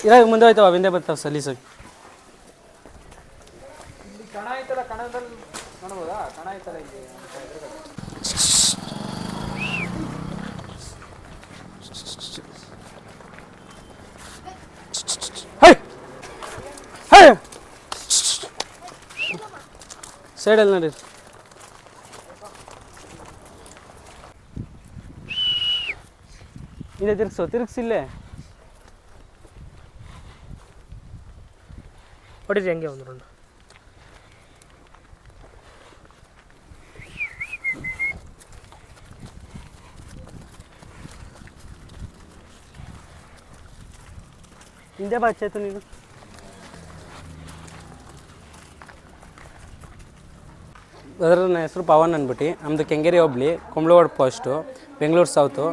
ಇವಾಗ ಮುಂದೆ ಹೋಯ್ತಾವ ಹಿಂದೆ ಬರ್ತಾವೆ ಸಲೀಸಾಗಿ. ಕಣ ಐತಲ್ಲ, ಕಣದಲ್ಲಿ ನೋಡ್ಬೋದಾ? ಕಣ ಐತಲ್ಲ ಇಲ್ಲಿ. ಸೈಡಲ್ಲಿ ನೋಡಿ. ಹಿಂದೆ ತಿರ್ಗಿಸಿಲ್ಲೇ ಹೊಡಿರಿ ಹಂಗೆ ಒಂದು ರೌಂಡು. ಹಿಂದೆ ಬಾಚಾಯ್ತು ನೀನು. ಅದರ ನನ್ನ ಹೆಸರು ಪವನ್ ಅಂದ್ಬಿಟ್ಟು. ನಮ್ಮದು ಕೆಂಗೇರಿ ಹೋಬ್ಳಿ, ಕುಂಬ್ಳವಾಡ ಪೋಸ್ಟು, ಬೆಂಗಳೂರು ಸೌತು.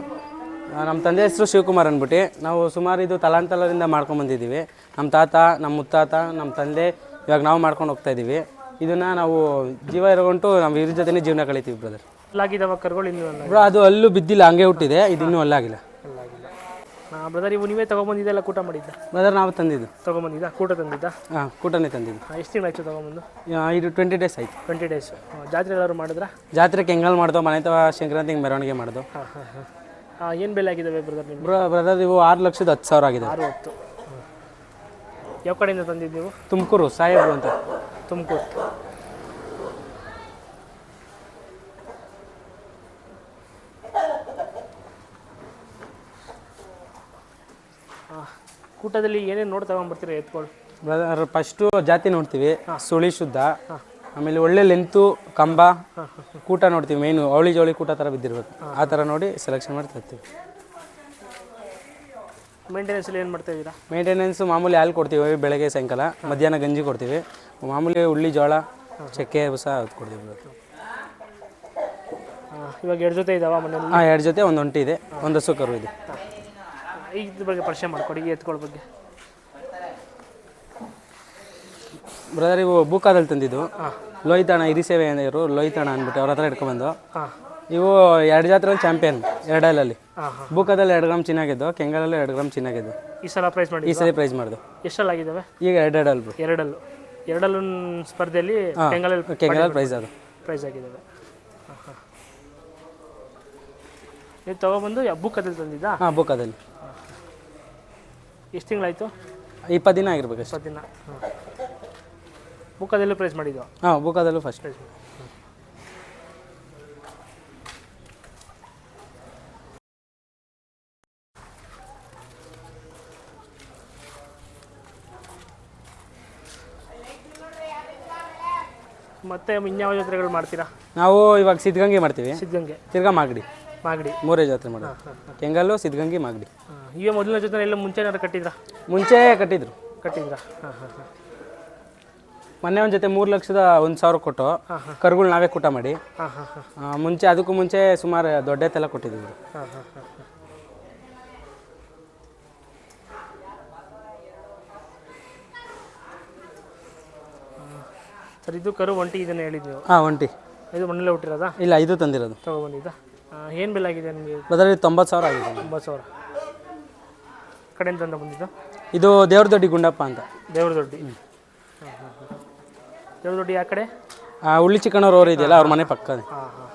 ನಮ್ಮ ತಂದೆ ಹೆಸರು ಶಿವಕುಮಾರ್ ಅಂದ್ಬಿಟ್ಟು. ನಾವು ಸುಮಾರು ಇದು ತಲಾಂತಲದಿಂದ ಮಾಡ್ಕೊಂಬಂದಿದ್ದೀವಿ. ನಮ್ಮ ತಾತ, ನಮ್ಮ ಮುತ್ತಾತ, ನಮ್ಮ ತಂದೆ, ಇವಾಗ ನಾವು ಮಾಡ್ಕೊಂಡು ಹೋಗ್ತಾಯಿದ್ದೀವಿ. ಇದನ್ನು ನಾವು ಜೀವ ಇರೋಗಂಟು ನಾವು ಇದ್ರ ಜೊತೆನೇ ಜೀವನ ಕಳಿತೀವಿ ಬ್ರದರ್. ಅಲ್ಲಾಗಿದ್ದಾವ ಕರುಗಳು ಇನ್ನೂ ಬ್ರೋ ಅದು ಅಲ್ಲೂ ಬಿದ್ದಿಲ್ಲ, ಹಂಗೆ ಹುಟ್ಟಿದೆ. ಇದು ಇನ್ನೂ ಅಲ್ಲಾಗಿಲ್ಲ. ಬ್ರದರ್ ಇವು ನೀವೇ ತೊಗೊಂಬಂದಿದ್ದೆಲ್ಲ ಕೂಟ ಮಾಡಿದ್ದ? ಬ್ರದರ್ ನಾವು ತಂದಿದ್ದು. ತೊಗೊಂಬಂದಿದ್ದ ಕೂಟ ತಂದಿದ್ದ? ಹಾಂ, ಕೂಟನೇ ತಂದಿದ್ದು. ಎಷ್ಟು ತಿಂಗಳಾಯ್ತು ತೊಗೊಂಬಂದು? ಇದು 20 days ಆಯಿತು. 20 days. ಜಾತ್ರೆ ಎಲ್ಲರೂ ಮಾಡಿದ್ರಾ? ಜಾತ್ರೆ ಕೆಂಗಲ್ ಮಾಡ್ದೋ, ಮನೆ ತವ ಸಂಕ್ರಾಂತಿಗೆ ಮೆರವಣಿಗೆ ಮಾಡ್ದೋ. ಹಾಂ ಹಾಂ ಹಾಂ. ಏನು ಬೆಲೆ ಆಗಿದ್ದಾವೆ ಬ್ರದರ್ ನಿಮ್ಮ? ಬ್ರದರ್ ಇವು 6,10,000 ಆಗಿದೆ. 6,10,000. ಯಾವ ಕಡೆಯಿಂದ ತಂದಿದ್ದು ನೀವು? ತುಮಕೂರು ಸಾಹೇಬ್ರು ಅಂತ. ತುಮಕೂರು. ಕೂಟದಲ್ಲಿ ಏನೇನು ನೋಡಿ ತಗೊಂಡ್ಬರ್ತೀರಾ ಎತ್ಕೊಳ್ಳಿ? ಬ್ರದರ್ ಫಸ್ಟು ಜಾತಿ ನೋಡ್ತೀವಿ, ಸುಳಿ ಶುದ್ಧ, ಆಮೇಲೆ ಒಳ್ಳೆ ಲೆಂತು ಕಂಬ, ಕೂಟ ನೋಡ್ತೀವಿ. ಮೇಯ್ನು ಅವಳಿ ಜವಳಿ ಕೂಟ ಥರ ಬಿದ್ದಿರ್ಬೇಕು, ಆ ಥರ ನೋಡಿ ಸೆಲೆಕ್ಷನ್ ಮಾಡಿ ತರ್ತೀವಿ. ಮೇಂಟೆನೆನ್ಸಲ್ಲಿ ಏನು ಮಾಡ್ತಾ ಇದ್ದೀರಾ? ಮೇಂಟೆನೆನ್ಸು ಮಾಮೂಲಿ ಹಾಲು ಕೊಡ್ತೀವಿ, ಬೆಳಗ್ಗೆ ಸಾಯಂಕಾಲ. ಮಧ್ಯಾಹ್ನ ಗಂಜಿ ಕೊಡ್ತೀವಿ. ಮಾಮೂಲಿ ಉಳ್ಳಿ ಜೋಳ, ಚಕ್ಕೆ ಬಸ ಅದು ಕೊಡ್ತೀವಿ. ಇವಾಗ 2 ಜೊತೆ ಇದ್ದಾವೆ ಮನೇಲಿ? ಹಾಂ, 2 ಜೊತೆ, ಒಂದು ಒಂಟಿ ಇದೆ, ಒಂದು ಹಸು ಕರು ಇದೆ. ಇದ್ರ ಬಗ್ಗೆ ಪರಿಚಯ ಮಾಡಿಕೊಡಿ, ಎತ್ಕೊಳ್ಳೋ ಬಗ್ಗೆ. ಬ್ರದರ್ ಇವು ಬೂಕಾದಲ್ಲಿ ತಂದಿದ್ದು. ಲೋಹಿತಣ್ಣ ಹಿರಿಸೇವೆ ಇವರು ಲೋಹಿತಣ್ಣ ಅಂದ್ಬಿಟ್ಟು ಅವ್ರ ಹತ್ರ ಇಟ್ಕೊಂಡ್ಬಂದು. ಇವು 2 ಜಾತ್ರೆಯಲ್ಲಿ ಚಾಂಪಿಯನ್, 2 ಅಲ್ಲಲ್ಲಿ. ಬೂಕದಲ್ಲಿ 2 ಗ್ರಾಮ್ ಚಿನ್ನಾಗಿದ್ದು, ಕೆಂಗಲಲ್ಲಿ 2 ಗ್ರಾಮ್ ಚಿನ್ನಾಗಿದ್ದು. ಈ ಸಲ ಪ್ರೈಸ್ ಮಾಡಿ? ಈ ಸಲ ಪ್ರೈಸ್ ಮಾಡಿದ್ದು. ಎಷ್ಟಲ್ಲಾಗಿದ್ದಾವೆ ಈಗ 2 ಅಲ್ಬು. 2 ಸ್ಪರ್ಧೆಯಲ್ಲಿ ಕೆಂಗಲಲ್ಲಿ ಪ್ರೈಸ್ ಅದು ಪ್ರೈಸ್ ಆಗಿದ್ದಾವೆ. ನೀವು ತೊಗೊಬಂದು ಬೂಕದಲ್ಲಿ ತಂದಿದ್ದಾ? ಹಾಂ, ಬೂಕದಲ್ಲಿ. ಎಷ್ಟು ತಿಂಗಳಾಯಿತು? 20 ದಿನ ಆಗಿರ್ಬೇಕು. 20 ದಿನ. ಬೂಕದಲ್ಲೂ ಪ್ರೈಸ್ ಮಾಡಿದ್ದು? ಹಾಂ, ಬೂಕದಲ್ಲೂ ಫಸ್ಟ್ ಪ್ರೈಸ್. ಮತ್ತೆ ಇನ್ಯಾವ ಜಾತ್ರೆಗಳು ಮಾಡ್ತೀರಾ? ನಾವು ಇವಾಗ ಸಿದ್ಧಗಂಗೆ ಮಾಡ್ತೀವಿ. ಸಿದ್ಧಗಂಗೆ, ತಿರ್ಗಾ ಮಾಗಡಿ. ಮಾಗಡಿ 3 ಜಾತ್ರೆ ಮಾಡೋದು. ಕೆಂಗಲ್ಲು, ಸಿದ್ಧಗಂಗೆ, ಮಾಗಡಿ. ಇವೇ ಮೊದಲನೇ ಜೊತೆ ಎಲ್ಲ ಮುಂಚೆ ಏನಾರು ಕಟ್ಟಿದ್ರಾ? ಮುಂಚೆ ಕಟ್ಟಿದ್ರು. ಕಟ್ಟಿದ್ರಾ? ಹಾಂ ಹಾಂ ಹಾಂ. ಮೊನ್ನೆ ಒಂದು ಜೊತೆ 3,01,000 ಕೊಟ್ಟು ಕರುಗಳು ನಾವೇ ಕೂಟ ಮಾಡಿ. ಹಾಂ ಹಾಂ ಹಾಂ. ಮುಂಚೆ ಅದಕ್ಕೂ ಮುಂಚೆ ಸುಮಾರು ದೊಡ್ಡ ಎತ್ತೆಲ್ಲ ಕೊಟ್ಟಿದ್ದೀವಿ. ಹಾಂ ಹಾಂ ಹಾಂ. ಸರ್, ಇದು ಕರು ಒಂಟಿ ಇದನ್ನು ಹೇಳಿದ್ದು ನೀವು? ಹಾಂ, ಒಂಟಿ. ಇದು ಮನೇಲೆ ಹುಟ್ಟಿರೋದಾ? ಇಲ್ಲ, ಇದು ತಂದಿರೋದು. ತೊಗೊಬಂದಿದ್ದ. ಏನು ಬೆಲೆ ಆಗಿದೆ ನಿಮಗೆ? ಅದರಲ್ಲಿ 90,000 ಆಗಿದೆ. 90,000 ಕಡೆಯಿಂದ ತಂದು ಬಂದಿದ್ದು? ಇದು ದೇವ್ರ ದೊಡ್ಡಿ ಗುಂಡಪ್ಪ ಅಂತ. ದೇವ್ರ ದೊಡ್ಡಿ. ದೇವ್ರ ದೊಡ್ಡಿ ಯಾವ ಕಡೆ? ಉಳ್ಳಿ ಚಿಕ್ಕಣ್ಣವ್ರು ಅವ್ರು ಇದೆಯಲ್ಲ, ಅವ್ರ ಮನೆ ಪಕ್ಕ. ಹಾಂ ಹಾಂ.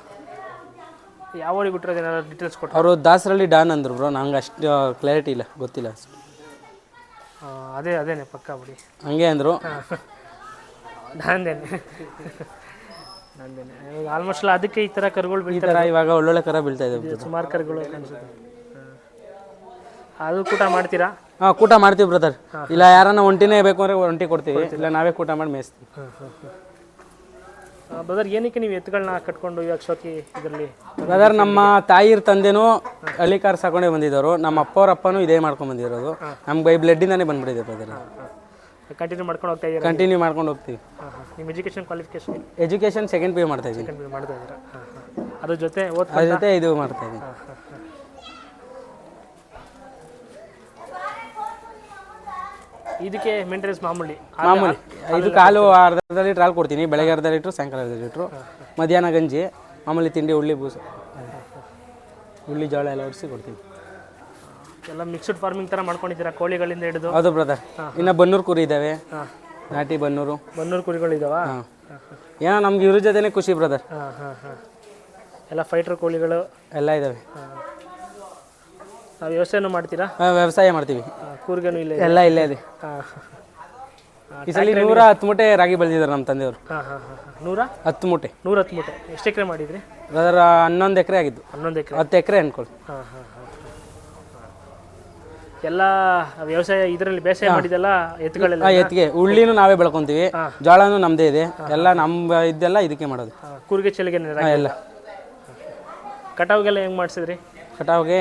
ಯಾವ ಊರಿಗೆ ಬಿಟ್ಟಿರೋದು, ಏನಾದ್ರು ಡೀಟೇಲ್ಸ್ ಕೊಟ್ಟು? ಅವರು ದಾಸರಳ್ಳಿ ಡಾನ್ ಅಂದರು ಬ್ರೋ. ನಂಗೆ ಅಷ್ಟು ಕ್ಲಾರಿಟಿ ಇಲ್ಲ, ಗೊತ್ತಿಲ್ಲ. ಅದೇನೆ ಪಕ್ಕ ಬಿಡಿ. ಹಂಗೆ ಅಂದರು. ನಂದೇನೆ. ಇವಾಗ ಆಲ್ಮೋಸ್ಟ್ ಅದಕ್ಕೆ ಈ ಥರ ಕರುಗಳು ಬೀಳ್ತಾರೆ. ಇವಾಗ ಒಳ್ಳೊಳ್ಳೆ ಕರ ಬೀಳ್ತಾ ಇದೆ, ಸುಮಾರು ಕರುಗಳು ಕಾಣಿಸುತ್ತೆ. ಅದು ಕೂಟ ಮಾಡ್ತೀರಾ? ಹಾಂ, ಕೂಟ ಮಾಡ್ತೀವಿ ಬ್ರದರ್. ಇಲ್ಲ ಯಾರನ್ನ ಒಂಟಿನೇ ಬೇಕು ಅಂದರೆ ಒಂಟಿ ಕೊಡ್ತೀವಿ, ಇಲ್ಲ ನಾವೇ ಕೂಟ ಮಾಡಿ ಮೇಯಿಸ್ತೀವಿ. ಬ್ರದರ್, ಏನಕ್ಕೆ ನೀವು ಎತ್ತುಗಳನ್ನ ಕಟ್ಕೊಂಡು ಇವಾಗ ಶೋಕಿ ಇದರಲ್ಲಿ? ಬ್ರದರ್, ನಮ್ಮ ತಾಯಿರ ತಂದೆನೂ ಹಳ್ಳಿ ಕಾರ್ ಸಾಕೊಂಡೇ ಬಂದಿದ್ದವರು. ನಮ್ಮ ಅಪ್ಪವ್ರ ಅಪ್ಪನೂ ಇದೇ ಮಾಡ್ಕೊಂಡು ಬಂದಿರೋದು. ನಮ್ಮ ಬೈ ಬ್ಲಡ್ಡಿಂದಾನೇ ಬಂದ್ಬಿಟ್ಟಿದೆ ಬ್ರದರ್. ಕಂಟಿನ್ಯೂ ಮಾಡ್ಕೊಂಡು ಹೋಗ್ತಾ ಇದ್ದೀರಾ? ಕಂಟಿನ್ಯೂ ಮಾಡ್ಕೊಂಡು ಹೋಗ್ತೀವಿ. ನಿಮ್ಮ education qualification? Education second P U ಮಾಡ್ತಾ ಇದ್ದೀನಿ. ಸೆಕೆಂಡ್ ಪಿ ಯು ಮಾಡ್ತಾ ಇದ್ದೀರಾ? ಅದ್ರ ಜೊತೆ ಅದ್ರ ಜೊತೆ ಇದು ಮಾಡ್ತಾ ಇದ್ದೀನಿ. ಇದಕ್ಕೆ ಮೇಂಟೆನೆನ್ಸ್ ಮಾಮೂಲಿ? ಇದಕ್ಕೆ ಹಾಲು ಅರ್ಧ ಲೀಟ್ರ್ ಹಾಲು ಕೊಡ್ತೀನಿ. ಬೆಳಗ್ಗೆ ಅರ್ಧ ಲೀಟ್ರು, ಸಾಯಂಕಾಲ ಅರ್ಧ ಲೀಟ್ರು. ಮಧ್ಯಾಹ್ನ ಗಂಜಿ, ಮಾಮೂಲಿ ತಿಂಡಿ, ಉಳ್ಳಿ ಬೂಸು, ಉಳ್ಳಿ ಜೋಳ ಎಲ್ಲ ಹೊಡಿಸಿ ಕೊಡ್ತೀನಿ. ಎಲ್ಲ ಮಿಕ್ಸ್ಡ್ ಫಾರ್ಮಿಂಗ್ ಥರ ಮಾಡ್ಕೊಂಡಿದ್ದೀರಾ ಕೋಳಿಗಳಿಂದ ಹಿಡಿದು. ಹೌದು ಬ್ರದರ್. ಇನ್ನು ಬನ್ನೂರು ಕುರಿ ಇದ್ದಾವೆ, ನಾಟಿ ಬನ್ನೂರು ಕುರಿಗಳಿದಾವ. ಹಾಂ. ಏನೋ ನಮ್ಗೆ ಇವ್ರ ಜೊತೆನೇ ಖುಷಿ ಬ್ರದರ್. ಎಲ್ಲ ಫೈಟರ್ ಕೋಳಿಗಳು ಎಲ್ಲ ಇದ್ದಾವೆ. ನಾವು ವ್ಯವಸಾಯನೂ ಮಾಡ್ತೀರಾ? ವ್ಯವಸಾಯ ಮಾಡ್ತೀವಿ. ಕೂರ್ಗೇನು ಇಲ್ಲ? ಎಲ್ಲ ಇಲ್ಲೇ ಇದೆ. ಈ ಸಲ 110 ಮೂಟೆ ರಾಗಿ ಬೆಳೆದಿದ್ದಾರೆ ನಮ್ಮ ತಂದೆಯವರು. 110 ಮೂಟೆ. 110 ಮೂಟೆ. ಎಷ್ಟು ಎಕರೆ ಮಾಡಿದ್ರಿ ಬ್ರದರ್? 11 ಎಕರೆ ಆಗಿದ್ದು. 11 ಎಕರೆ. 10 ಎಕರೆ ಅನ್ಕೊಳ್ಳಿ. ಎಲ್ಲ ವ್ಯವಸಾಯ ಇದರಲ್ಲಿ ಬೇಸಾಯ ಮಾಡಿದೆಲ್ಲ ಎತ್ತುಗಳೆಲ್ಲ? ಎತ್ತಿಗೆ ಉಳ್ಳಿನೂ ನಾವೇ ಬೆಳ್ಕೊಂತೀವಿ, ಜೋಳನೂ ನಮ್ಮದೇ ಇದೆ, ಎಲ್ಲ ನಮ್ಮ ಇದೆಲ್ಲ ಇದಕ್ಕೆ ಮಾಡೋದು. ಕೂರ್ಗೆ ಚೆಲ್ಲಿಗೆ ಎಲ್ಲ. ಕಟಾವ್ಗೆಲ್ಲ ಹೆಂಗೆ ಮಾಡಿಸಿದ್ರಿ? ಕಟಾವ್ಗೆ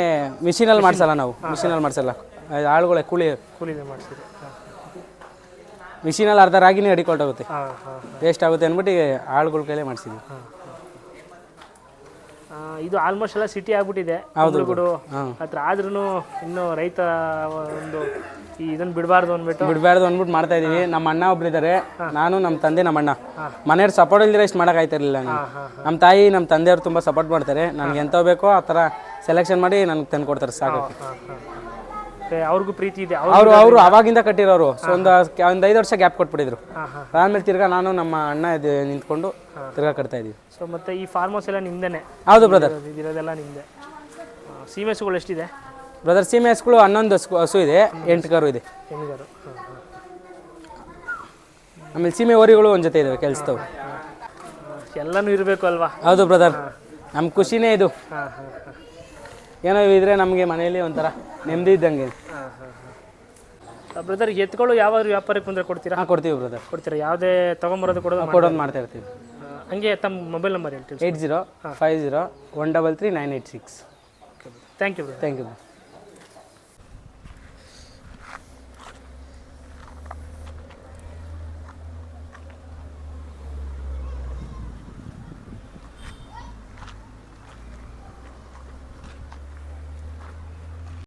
ಮಿಷಿನಲ್ಲಿ ಮಾಡಿಸಲ್ಲ ನಾವು, ಮಿಷಿನಲ್ಲಿ ಮಾಡಿಸಲ್ಲ, ಆಳುಗಳೇ ಕೂಲಿದೆ ಮಾಡಿಸಿದ್ರಿ. ಮಿಷಿನಲ್ಲಿ ಅರ್ಧ ರಾಗಿನೇ ಅಡಿಕೊಟ್ಟೋಗುತ್ತೆ, ವೇಸ್ಟ್ ಆಗುತ್ತೆ ಅಂದ್ಬಿಟ್ಟು ಆಳುಗಳ ಕೈಲೇ ಮಾಡಿಸಿದ್ವಿ. ಇದು ಆಲ್ಮೋಸ್ಟ್ ಎಲ್ಲ ಸಿಟಿ ಆಗ್ಬಿಟ್ಟಿದೆ ಗುಡು ಹತ್ರ, ಆದ್ರೂ ಇನ್ನೂ ರೈತ ಒಂದು ಇದನ್ನು ಬಿಡಬಾರ್ದು ಅಂದ್ಬಿಟ್ಟು ಮಾಡ್ತಾ ಇದೀವಿ. ನಮ್ಮ ಅಣ್ಣ ಒಬ್ರು ಇದ್ದಾರೆ, ನಾನು ನಮ್ಮ ತಂದೆ ನಮ್ಮ ಅಣ್ಣ. ಮನೆಯವ್ರು ಸಪೋರ್ಟ್ ಇಲ್ದಿರ ಇಷ್ಟು ಮಾಡೋಕ್ಕಾಯ್ತಿರ್ಲಿಲ್ಲ. ನಮ್ಮ ತಾಯಿ ನಮ್ಮ ತಂದೆಯವ್ರು ತುಂಬ ಸಪೋರ್ಟ್ ಮಾಡ್ತಾರೆ. ನನಗೆ ಎಂತ ಬೇಕೋ ಆ ಥರ ಸೆಲೆಕ್ಷನ್ ಮಾಡಿ ನನಗೆ ತಂದು ಕೊಡ್ತಾರೆ ಸಾಕೋಕ್ಕೆ. ಅವ್ರಿಗೂ ಪ್ರೀತಿ ಇದೆ. ಅವರು ಅವಾಗಿಂದ ಕಟ್ಟಿರೋರು. ಸೊ ಒಂದು 5 ವರ್ಷ ಗ್ಯಾಪ್ ಕೊಟ್ಬಿಟ್ಟಿದ್ರು. ಆಮೇಲೆ ತಿರ್ಗಾ ನಾನು ನಮ್ಮ ಅಣ್ಣ ನಿಂತ್ಕೊಂಡು ತಿರ್ಗಾ ಕಟ್ತಾ ಇದೀವಿ. ಸೊ ಮತ್ತೆ ಈ ಫಾರ್ಮ್ ಹೌಸ್ ಎಲ್ಲ ನಿಮ್ದೇನೆ? ಹೌದು ಬ್ರದರ್. ಇದಿರೋದೆಲ್ಲ ನಿಮ್ದೆ. ಸೀಮೆ ಹಸುಗಳು ಎಷ್ಟಿದೆ ಬ್ರದರ್? ಸೀಮೆ ಹಸುಗಳು 11 ಹಸು ಇದೆ, 8 ಕರು ಇದೆ. ಆಮೇಲೆ ಸೀಮೆ ಓರಿಗಳು ಒಂದು ಜೊತೆ ಇದಾವೆ ಕೆಲಸದವು. ಎಲ್ಲನೂ ಇರಬೇಕು ಅಲ್ವಾ? ಹೌದು ಬ್ರದರ್, ನಮ್ಮ ಖುಷಿನೇ ಇದು. ಏನೋ ಇದ್ರೆ ನಮಗೆ ಮನೆಯಲ್ಲಿ ಒಂಥರ ನೆಮ್ಮದಿ ಇದ್ದಂಗೆ. ಬ್ರದರ್, ಎತ್ಕೊಳ್ಳೋ ಯಾವಾದ್ರು ವ್ಯಾಪಾರಕ್ಕೆ ಬಂದರೆ ಕೊಡ್ತೀರಾ? ಕೊಡ್ತೀವಿ ಬ್ರದರ್. ಕೊಡ್ತೀರಾ? ಯಾವುದೇ ತೊಗೊಂಬರೋದು ಕೊಡೋದು ಮಾಡ್ತಾ ಇರ್ತೀವಿ. ಹಂಗೆ ತಮ್ಮ ಮೊಬೈಲ್ ನಂಬರ್ ಹೇಳ್ತೀವಿ. 8050133986. Thank you. Thank you.